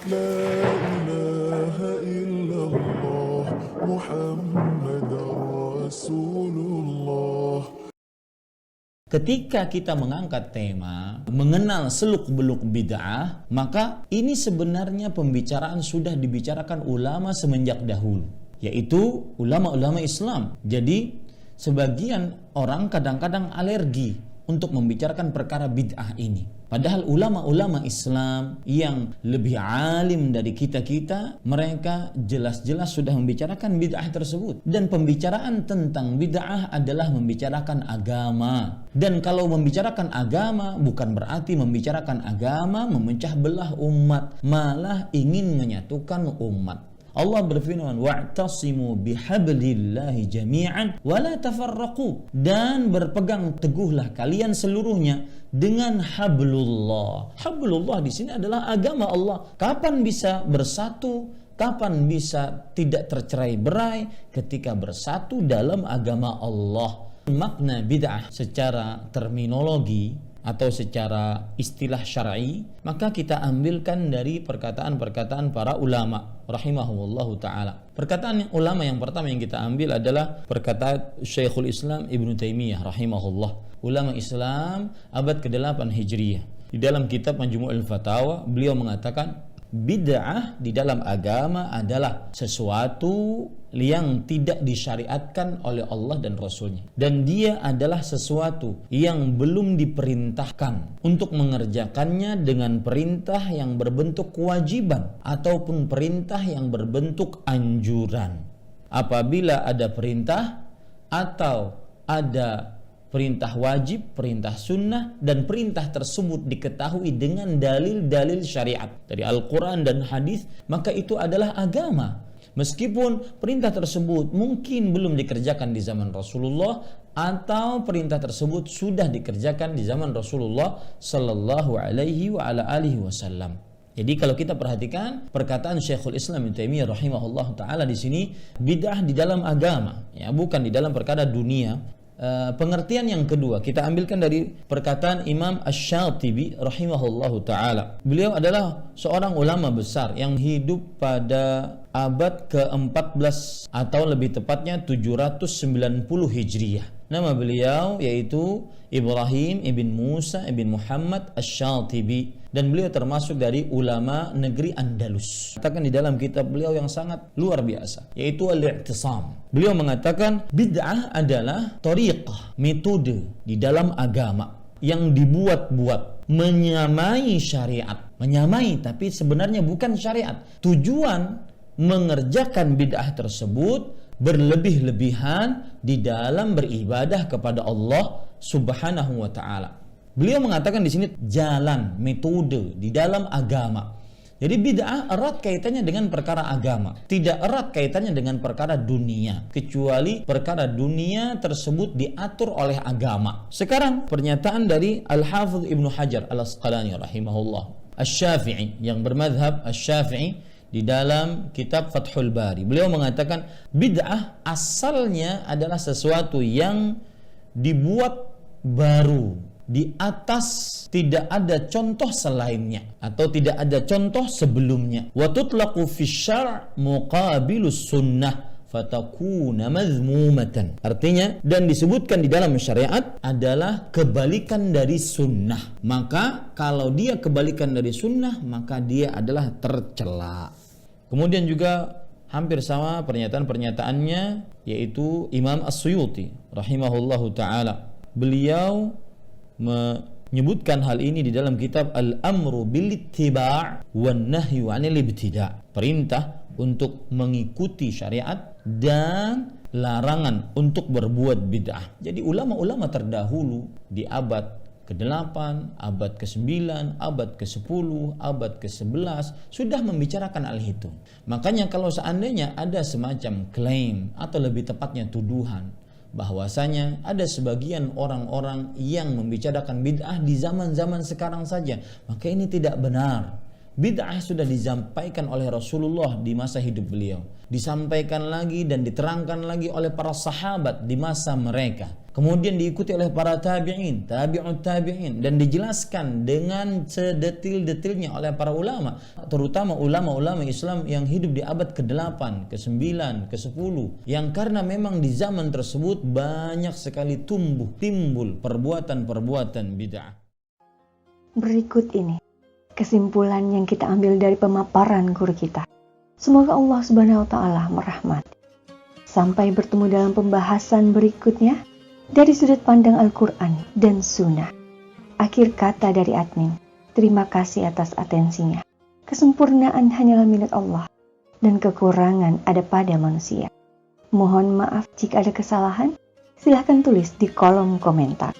لا إله إلا الله محمد رسول الله. Ketika kita mengangkat tema mengenal seluk-beluk bid'ah, maka ini sebenarnya pembicaraan sudah dibicarakan ulama semenjak dahulu, yaitu ulama-ulama Islam. Jadi sebagian orang kadang-kadang alergi untuk membicarakan perkara bid'ah ini. Padahal ulama-ulama Islam yang lebih alim dari kita-kita, mereka jelas-jelas sudah membicarakan bid'ah tersebut. Dan pembicaraan tentang bid'ah adalah membicarakan agama. Dan kalau membicarakan agama bukan berarti membicarakan agama memecah belah umat, malah ingin menyatukan umat. Allah berfirman, wa'tasimu bihablillahi jami'an wa la tafarraqu, dan berpegang teguhlah kalian seluruhnya dengan hablullah. Hablullah di sini adalah agama Allah. Kapan bisa bersatu? Kapan bisa tidak tercerai-berai? Ketika bersatu dalam agama Allah. Makna bid'ah secara terminologi atau secara istilah syar'i, maka kita ambilkan dari perkataan-perkataan para ulama rahimahumullahu ta'ala. Perkataan ulama yang pertama yang kita ambil adalah perkataan Syekhul Islam Ibnu Taimiyah rahimahullah, ulama Islam abad ke-8 Hijriyah. Di dalam kitab Majmu'ul Fatawa, beliau mengatakan bid'ah di dalam agama adalah sesuatu yang tidak disyariatkan oleh Allah dan Rasulnya, dan dia adalah sesuatu yang belum diperintahkan untuk mengerjakannya dengan perintah yang berbentuk kewajiban ataupun perintah yang berbentuk anjuran. Apabila ada perintah atau ada perintah wajib, perintah sunnah, dan perintah tersebut diketahui dengan dalil-dalil syariat dari Al-Quran dan hadis, maka itu adalah agama. Meskipun perintah tersebut mungkin belum dikerjakan di zaman Rasulullah, atau perintah tersebut sudah dikerjakan di zaman Rasulullah sallallahu alaihi wa ala alihi wasallam. Jadi kalau kita perhatikan perkataan Syekhul Islam Ibnu Taimiyah rahimahullah taala di sini, bid'ah di dalam agama, ya, bukan di dalam perkara dunia. Pengertian yang kedua kita ambilkan dari perkataan Imam Asy-Syatibi rahimahullahu taala. Beliau adalah seorang ulama besar yang hidup pada abad ke-14 atau lebih tepatnya 790 Hijriyah. Nama beliau yaitu Ibrahim ibn Musa ibn Muhammad Asy-Syatibi, dan beliau termasuk dari ulama negeri Andalus. Katakan di dalam kitab beliau yang sangat luar biasa, yaitu Al-I'tisam. Beliau mengatakan bid'ah adalah thariqah, metode di dalam agama yang dibuat-buat menyamai syariat. Menyamai tapi sebenarnya bukan syariat. Tujuan mengerjakan bid'ah tersebut berlebih-lebihan di dalam beribadah kepada Allah Subhanahu wa taala. Beliau mengatakan di sini jalan, metode di dalam agama. Jadi bid'ah erat kaitannya dengan perkara agama, tidak erat kaitannya dengan perkara dunia, kecuali perkara dunia tersebut diatur oleh agama. Sekarang pernyataan dari Al-Hafidz Ibnu Hajar Al-Asqalani rahimahullah, Asy-Syafi'i yang bermadhab Asy-Syafi'i, di dalam kitab Fathul Bari. Beliau mengatakan bid'ah asalnya adalah sesuatu yang dibuat baru di atas tidak ada contoh selainnya atau tidak ada contoh sebelumnya. Wa tutlaqu fi syar' muqabilus sunnah fatakuna madhmumatan. Artinya, dan disebutkan di dalam syariat adalah kebalikan dari sunnah. Maka kalau dia kebalikan dari sunnah, maka dia adalah tercela. Kemudian juga hampir sama pernyataan-pernyataannya yaitu Imam As-Suyuti rahimahullahu taala. Beliau menyebutkan hal ini di dalam kitab Al-Amru bil Ittiba' wan Nahyu 'anil Ibtida'. Perintah untuk mengikuti syariat dan larangan untuk berbuat bid'ah. Jadi ulama-ulama terdahulu di abad ke-8, abad ke-9, abad ke-10, abad ke-11 sudah membicarakan hal itu. Makanya kalau seandainya ada semacam klaim atau lebih tepatnya tuduhan bahwasanya ada sebagian orang-orang yang membicarakan bid'ah di zaman-zaman sekarang saja, maka ini tidak benar. Bid'ah sudah disampaikan oleh Rasulullah di masa hidup beliau, disampaikan lagi dan diterangkan lagi oleh para sahabat di masa mereka, kemudian diikuti oleh para tabi'in, tabi'ut tabi'in, dan dijelaskan dengan sedetil-detilnya oleh para ulama, terutama ulama-ulama Islam yang hidup di abad ke-8, ke-9, ke-10, yang karena memang di zaman tersebut banyak sekali timbul perbuatan-perbuatan bid'ah. Berikut ini kesimpulan yang kita ambil dari pemaparan guru kita. Semoga Allah Subhanahu wa taala merahmati. Sampai bertemu dalam pembahasan berikutnya dari sudut pandang Al-Qur'an dan Sunnah. Akhir kata dari admin. Terima kasih atas atensinya. Kesempurnaan hanyalah milik Allah dan kekurangan ada pada manusia. Mohon maaf jika ada kesalahan. Silahkan tulis di kolom komentar.